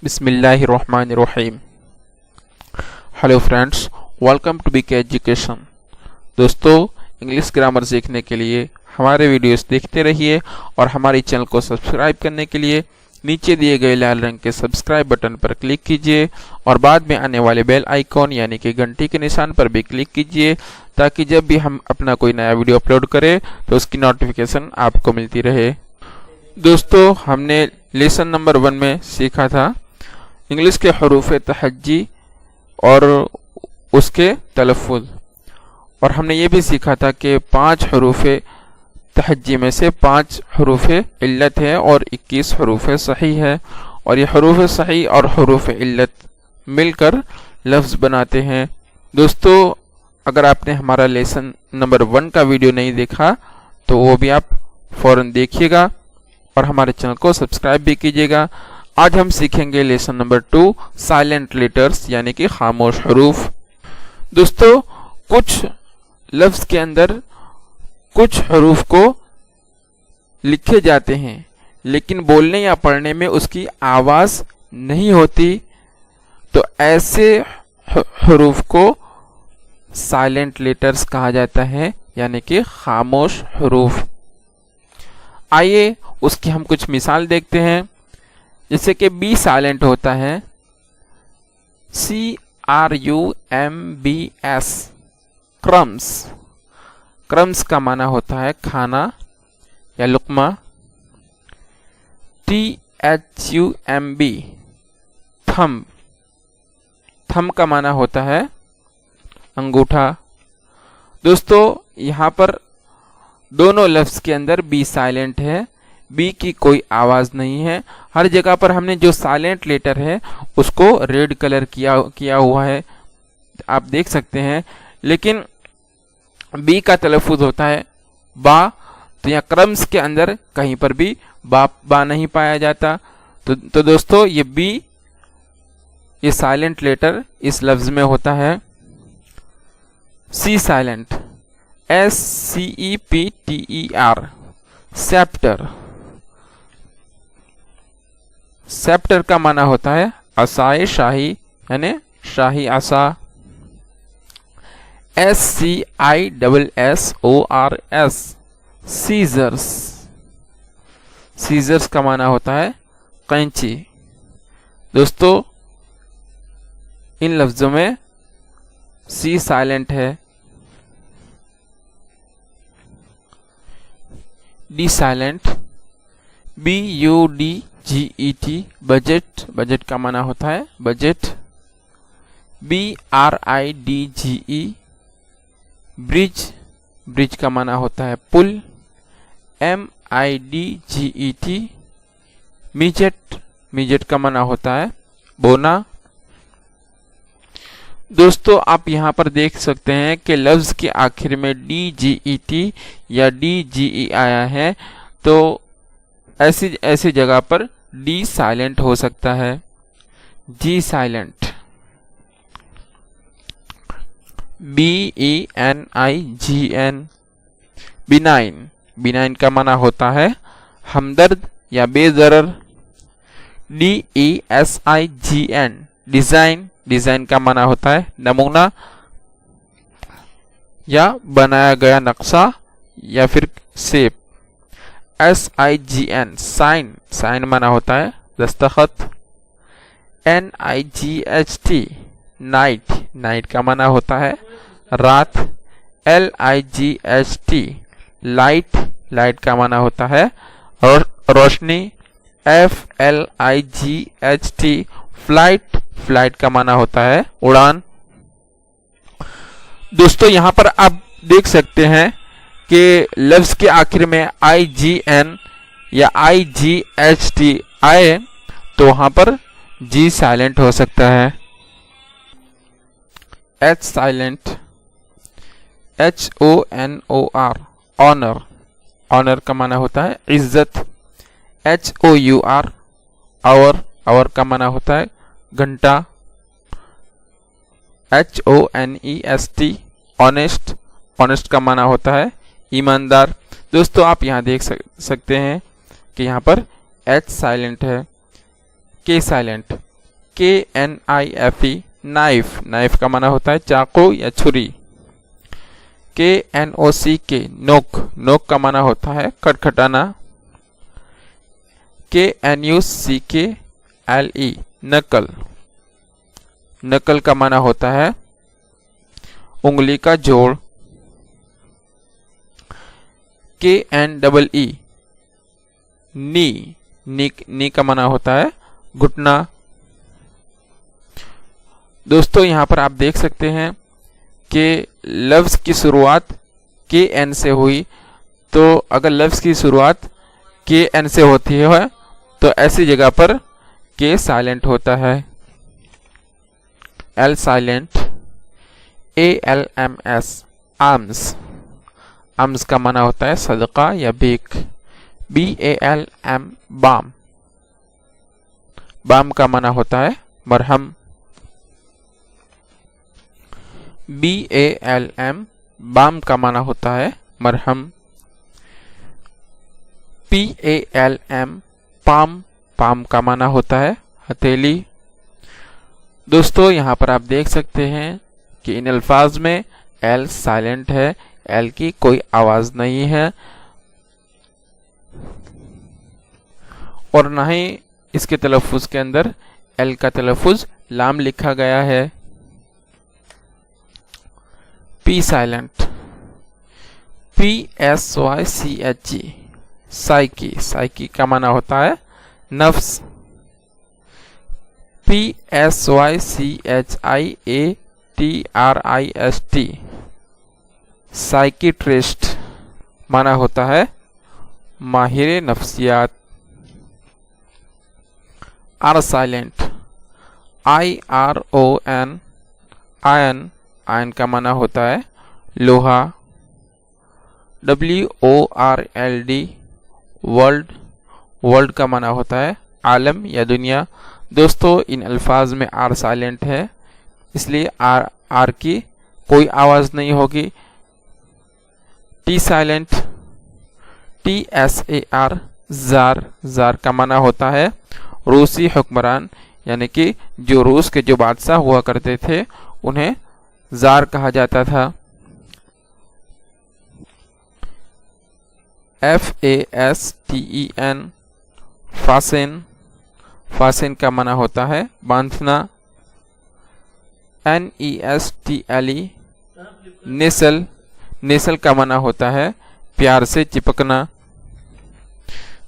बिस्मिल्लाहिर्रहमानिर्रहीम। Hello friends, welcome to BK education. दोस्तों, English grammar सीखने के लिए हमारे वीडियोस देखते रहिए और हमारे चैनल को सब्सक्राइब करने के लिए नीचे दिए गए लाल रंग के सब्सक्राइब बटन पर क्लिक कीजिए और बाद में आने वाले बेल आइकॉन यानी कि घंटी के निशान पर भी क्लिक कीजिए ताकि जब भी हम अपना कोई नया वीडियो अपलोड करें तो उसकी नोटिफिकेशन आपको मिलती रहे। दोस्तों, हमने लेसन नंबर 1 में सीखा था इंग्लिश के हरूफ तहज्जी और उसके तलफ़ुज़, और हमने ये भी सीखा था कि 5 हरूफ तहज्जी में से 5 हरूफ इल्लत है और 21 हरूफ सही है, और ये हरूफ सही और हरूफ इल्लत मिलकर लफ्ज़ बनाते हैं। दोस्तों, अगर आपने हमारा लेसन नंबर 1 का वीडियो नहीं देखा तो वो भी आप फ़ौरन देखिएगा और हमारे चैनल को सब्सक्राइब भी कीजिएगा। आज हम सीखेंगे लेसन नंबर 2 साइलेंट लेटर्स यानी कि खामोश हरूफ। दोस्तों, कुछ लफ्ज़ के अंदर कुछ हरूफ को लिखे जाते हैं लेकिन बोलने या पढ़ने में उसकी आवाज़ नहीं होती, तो ऐसे हरूफ को साइलेंट लेटर्स कहा जाता है यानी कि खामोश हरूफ। आइए उसकी हम कुछ मिसाल देखते हैं। जैसे कि बी साइलेंट होता है CRUMBS, क्रम्स। क्रम्स का माना होता है खाना या लुक्मा। THUMB, thumb. थंब का माना होता है अंगूठा। दोस्तों, यहाँ पर दोनों लफ्ज़ के अंदर बी साइलेंट है, बी की कोई आवाज़ नहीं है। हर जगह पर हमने जो साइलेंट लेटर है उसको रेड कलर किया हुआ है, आप देख सकते हैं, लेकिन बी का तलफ़ुज़ होता है बा, तो यहाँ क्रम्स के अंदर कहीं पर भी बा नहीं पाया जाता। तो दोस्तों, ये बी, ये साइलेंट लेटर इस लफ्ज़ में होता है। सी साइलेंट, SCEPTER, सेप्टर। सेप्टर का माना होता है असाए शाही यानी शाही आसा। SCISSORS, seizures. सीजर्स का माना होता है कैंची। दोस्तों, इन लफ्ज़ों में सी साइलेंट है। D silent, BUDGET, budget. Budget का माना होता है बजट। BRIDGE, bridge. ब्रिज का माना होता है पुल। MIDGET, मिजेट। मिजेट का माना होता है बोना। दोस्तों, आप यहाँ पर देख सकते हैं कि लफ्ज़ के आखिर में DGET या DGE आया है, तो ऐसी जगह पर डी साइलेंट हो सकता है। जी साइलेंट, BENIGN, बिनाइन। बिनाइन का माना होता है हमदर्द या बेज़रर। DESIGN, design. डिज़ाइन का माना होता है नमूना या बनाया गया नक्शा या फिर शेप। SIGN, sign. साइन माना होता है दस्तखत। NIGHT, night. नाइट का माना होता है रात। LIGHT, light. लाइट का माना होता है रोशनी। FLIGHT, flight. फ्लाइट का माना होता है उड़ान। दोस्तों, यहाँ पर आप देख सकते हैं कि लफ्ज़ के आखिर में IGN या IGHT आए तो वहां पर जी साइलेंट हो सकता है। H silent, HONOR, honour. Honour का माना होता है इज्जत। HOUR, our. आवर का माना होता है घंटा। HONEST, honest. ऑनेस्ट का माना होता है ईमानदार। दोस्तों, आप यहाँ देख सकते हैं कि यहाँ पर H साइलेंट है। K silent, KNIFE knife, knife का माना होता है चाकू या छुरी। KNOCK नोक, नोक का माना होता है खटखटाना। KNUCKLE नकल, नकल का माना होता है उंगली का जोड़। KNEE नी, नी का माना होता है घुटना। दोस्तों यहाँ पर आप देख सकते हैं कि लफ्ज़ की शुरुआत KN से हुई, तो अगर लफ्ज़ की शुरुआत KN से होती है तो ऐसी जगह पर K साइलेंट होता है। L silent. ALMS arms, arms का माना होता है सदका या भीख। BALM बाम, बाम का माना होता है मरहम। BALM बाम का माना होता है मरहम। PALM पाम, पाम का माना होता है हथेली। दोस्तों यहाँ पर आप देख सकते हैं कि इन अल्फाज में L साइलेंट है, L की कोई आवाज नहीं है और ना ही इसके तलफ़ुज़ के अंदर L का तलफ़ुज़ लाम लिखा गया है। P silent. PSYCHE psyche, psyche का माना होता है नफ्स। PSYCHIATRIST साइकिट्रिस्ट माना होता है माहिर नफ्सियात। R silent. IRON ion, ion का माना होता है लोहा। WORLD वर्ल्ड, वर्ल्ड का माना होता है आलम या दुनिया। दोस्तों इन अल्फाज में R साइलेंट है, इसलिए R की कोई आवाज़ नहीं होगी। T silent. TSAR jar, jar का माना होता है रूसी हुक्मरान, यानी कि जो रूस के जो बादशाह हुआ करते थे उन्हें जार कहा जाता था। FASTEN फासिन, फासिन का माना होता है बांधना। NESTLE नेसल, नेसल का माना होता है प्यार से चिपकना।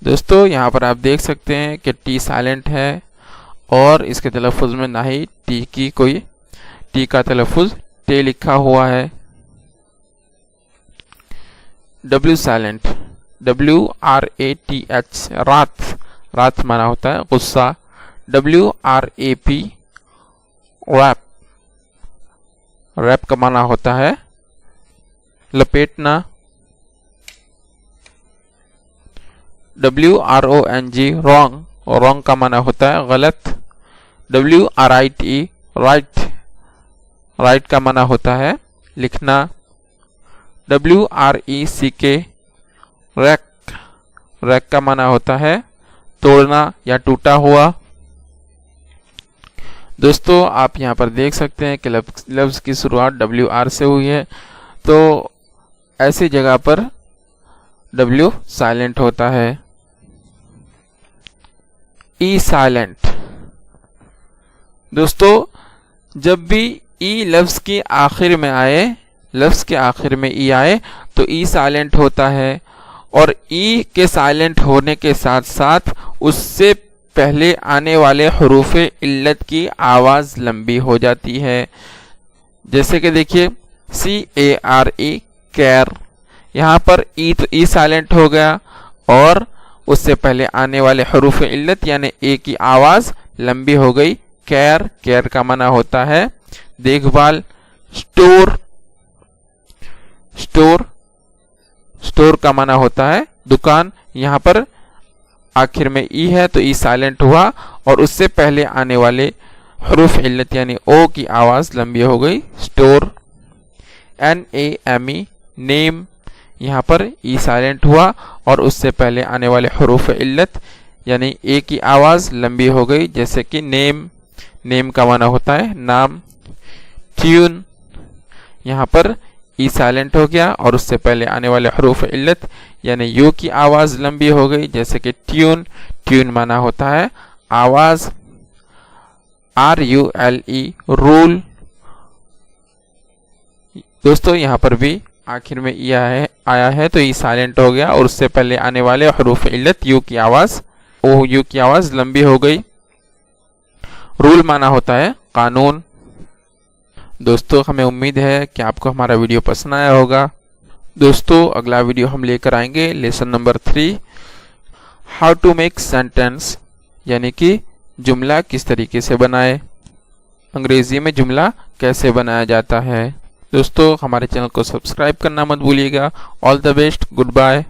दोस्तों यहाँ पर आप देख सकते हैं कि T साइलेंट है और इसके तलफ़ुज़ में ना ही T की कोई, T का तलफ़ुज़ T लिखा हुआ है। W silent. WRATH रात, रात माना होता है गुस्सा। WRAP रैप, रैप का माना होता है लपेटना। WRONG रॉन्ग, रॉन्ग का माना होता है गलत। WRITE राइट, राइट का माना होता है लिखना। WRECK रैक, रैक का माना होता है तोड़ना या टूटा हुआ। दोस्तों आप यहाँ पर देख सकते हैं कि लफ्ज़ की शुरुआत WR से हुई है, तो ऐसी जगह पर W साइलेंट होता है। E silent. दोस्तों जब भी E लफ्ज़ के आखिर में आए, लफ्ज़ के आखिर में E आए तो E साइलेंट होता है और E के साइलेंट होने के साथ साथ उससे पहले आने वाले हरूफ इल्लत की आवाज़ लंबी हो जाती है। जैसे कि देखिए CARE कैर, यहाँ पर E तो E साइलेंट हो गया और उससे पहले आने वाले हरूफ इल्लत यानी A की आवाज़ लंबी हो गई कैर, कैर का माना होता है देखभाल। स्टोर, स्टोर, स्टोर का माना होता है दुकान। यहाँ पर आखिर में ई है तो ई साइलेंट हुआ और उससे पहले आने वाले हरूफ इल्लत यानी ओ की आवाज़ लंबी हो गई स्टोर। NAME नेम, यहाँ पर ई साइलेंट हुआ और उससे पहले आने वाले हरूफ इल्लत यानी ए की आवाज़ लंबी हो गई जैसे कि नेम। नेम का माना होता है नाम। ट्यून, यहाँ पर ई साइलेंट हो गया और उससे पहले आने वाले हरूफ इल्लत यानी यू की आवाज लंबी हो गई, जैसे कि ट्यून। ट्यून माना होता है आवाज। RULE, rule. दोस्तों यहाँ पर भी आखिर में ई आया है तो ई साइलेंट हो गया और उससे पहले आने वाले हरूफ इल्लत यू की आवाज लंबी हो गई। रूल माना होता है कानून। दोस्तों हमें उम्मीद है कि आपको हमारा वीडियो पसंद आया होगा। दोस्तों अगला वीडियो हम लेकर आएंगे lesson number 3, how to make sentence, यानी कि जुमला किस तरीके से बनाए, अंग्रेजी में जुमला कैसे बनाया जाता है। दोस्तों हमारे चैनल को सब्सक्राइब करना मत भूलिएगा। All the best, good bye.